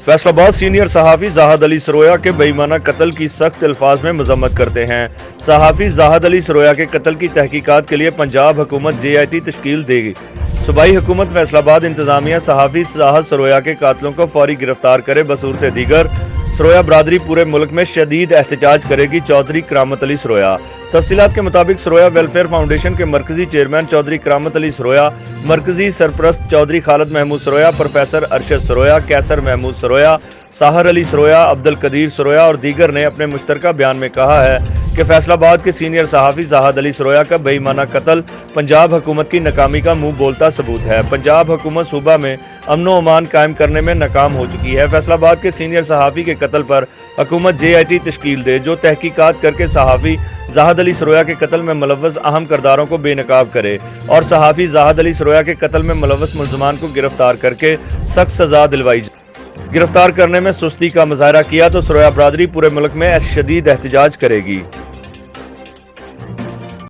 Faisalabad senior सहाफ़ी ज़ाहद अली सरोया के बेईमाना कत्ल की सख्त अल्फाज में मजम्मत करते हैं। सहाफ़ी ज़ाहद अली सरोया के कत्ल की तहकीकात के लिए पंजाब हुकूमत JIT तश्कील देगी। सूबाई हुकूमत फैसलाबाद इंतजामिया सहाफ़ी ज़ाहद सरोया के कातलों को फौरी गिरफ्तार करे। बसूरत दीगर सरोया बरादरी पूरे मुल्क में शदीद एहतजाज करेगी। चौधरी करामत अली सरोया। तफसीलात के मुताबिक सरोया वेलफेयर फाउंडेशन के मरकजी चेयरमैन चौधरी करामत अली सरोया, मरकजी सरपरस्त चौधरी खालिद महमूद सरोया, प्रोफेसर अरशद सरोया, कैसर महमूद सरोया, साहर अली सरोया, अब्दुल कदीर सरोया और दीगर ने अपने मुश्तरका बयान में कहा है कि फैसलाबाद के सीनियर सहाफ़ी ज़ाहद अली सरोया का बेईमाना कत्ल पंजाब हुकूमत की नाकामी का मुंह बोलता सबूत है। पंजाब हुकूमत सूबा में अमन व अमान कायम करने में नाकाम हो चुकी है। फैसलाबाद के सीनियर सहाफ़ी के कत्ल पर हुकूमत JIT तश्कील दे, जो तहकीकात करके सहाफ़ी ज़ाहद अली सरोया के कत्ल में मुलव्वस अहम किरदारों को बेनकाब करे और सहाफ़ी ज़ाहद अली सरोया के कत्ल में मुलव्वस मुल्ज़मान को गिरफ्तार करके सख्त सज़ा दिलवाई जाए। गिरफ्तार करने में सुस्ती का मुजाहरा किया तो सरोया बरादरी पूरे मुल्क में शदीद एहतजाज करेगी।